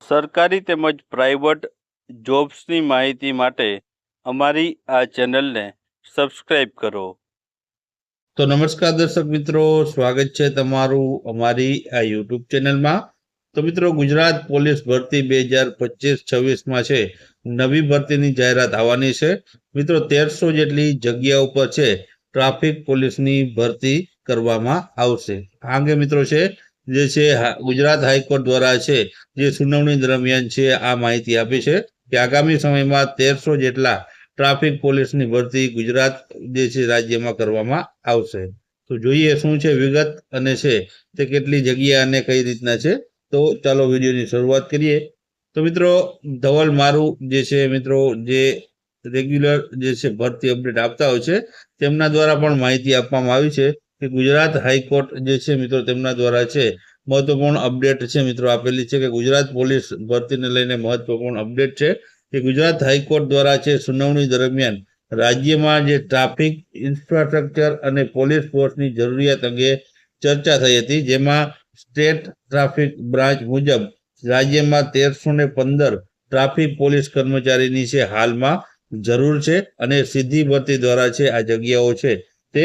સરકારી તેમજ પ્રાઇવેટ જોબ્સની માહિતી માટે અમારી આ ચેનલને સબસ્ક્રાઇબ કરો. તો નમસ્કાર દર્શક મિત્રો, સ્વાગત છે તમારું અમારી આ યુટ્યુબ ચેનલમાં. તો મિત્રો, ગુજરાત પોલીસ ભરતી 2025-26માં છે નવી ભરતીની જાહેરાત આવવાની છે. મિત્રો, 1300 જેટલી જગ્યા ઉપર છે ટ્રાફિક પોલીસની ભરતી કરવામાં આવશે. આ અંગે મિત્રો છે જે છે ગુજરાત હાઈકોર્ટ દ્વારા છે જે સુનાવણી દરમિયાન છે આ માહિતી આપી છે કે આગામી સમયમાં 1300 જેટલા ટ્રાફિક પોલીસની ભરતી ગુજરાત જે છે રાજ્યમાં કરવામાં આવશે. તો જોઈએ શું છે વિગત અને છે તે કેટલી જગ્યા અને કઈ રીતના છે. તો ચાલો વિડીયોની શરૂઆત કરીએ. તો મિત્રો, ધવલ મારું જે છે મિત્રો જે રેગ્યુલર જે છે ભરતી અપડેટ આપતા હોય છે તેમના દ્વારા પણ માહિતી આપવામાં આવી છે કે ગુજરાત હાઈકોર્ટ જે છે મિત્રો તેમના દ્વારા છે મહત્વપૂર્ણ અપડેટ છે મિત્રો આપેલી છે કે ગુજરાત પોલીસ ભરતીને લઈને મહત્વપૂર્ણ અપડેટ છે કે ગુજરાત હાઈકોર્ટ દ્વારા છે સુનાવણી દરમિયાન રાજ્યમાં જે ટ્રાફિક ઇન્ફ્રાસ્ટ્રક્ચર અને પોલીસ ફોર્સની જરૂરિયાત અંગે ચર્ચા થઈ હતી, જેમાં સ્ટેટ ટ્રાફિક બ્રાન્ચ મુજબ રાજ્યમાં 1315 ટ્રાફિક પોલીસ કર્મચારીની છે હાલમાં જરૂર છે અને સીધી ભરતી દ્વારા છે આ જગ્યાઓ છે તે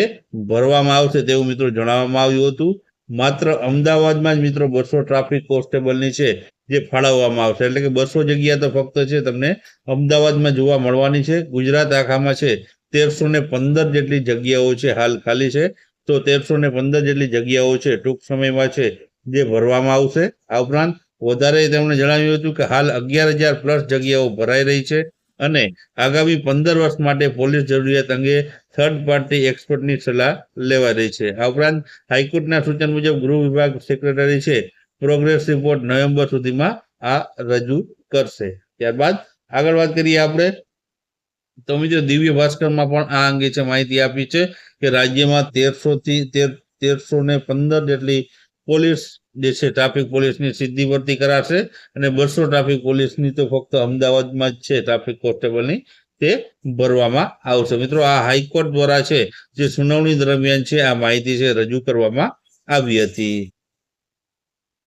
ભરવામાં આવશે તેવું મિત્રો જણાવવામાં આવ્યું હતું. માત્ર અમદાવાદમાં જ મિત્રો 200 ટ્રાફિક કોન્સ્ટેબલની છે જે ફાળવવામાં આવશે, એટલે કે 200 જગ્યા તો ફક્ત છે તમને અમદાવાદમાં જોવા મળવાની છે. ગુજરાત આખામાં છે 1315 જેટલી જગ્યાઓ છે હાલ ખાલી છે. તો 1315 જેટલી જગ્યાઓ છે ટૂંક સમયમાં છે જે ભરવામાં આવશે. આ ઉપરાંત વધારે તેમણે જણાવ્યું હતું કે હાલ 11,000 પ્લસ જગ્યાઓ ભરાઈ રહી છે અને આગામી 15 વર્ષ માટે પોલીસ જરૂરિયાત અંગે થર્ડ પાર્ટી એક્સપર્ટની સલાહ લેવાઈ રહી છે. આ ઉપરાંત હાઈકોર્ટના સૂચન મુજબ ગૃહ વિભાગ સેક્રેટરી છે પ્રોગ્રેસ રિપોર્ટ નવેમ્બર સુધીમાં આ રજૂ કરશે. ત્યારબાદ આગળ વાત કરીએ આપણે તો મિત્રો દિવ્ય ભાસ્કરમાં પણ આ અંગે છે માહિતી આપી છે કે રાજ્યમાં 1315 જેટલી પોલીસ જે છે ટ્રાફિક પોલીસની સીધી ભરતી કરાશે અને 200 ટ્રાફિક પોલીસની તો ફક્ત અમદાવાદમાં જ છે ટ્રાફિક કોન્સ્ટેબલની તે ભરવામાં આવશે. મિત્રો, આ હાઈકોર્ટ દ્વારા છે જે સુનાવણી દરમિયાન છે આ માહિતી છે રજૂ કરવામાં આવી હતી.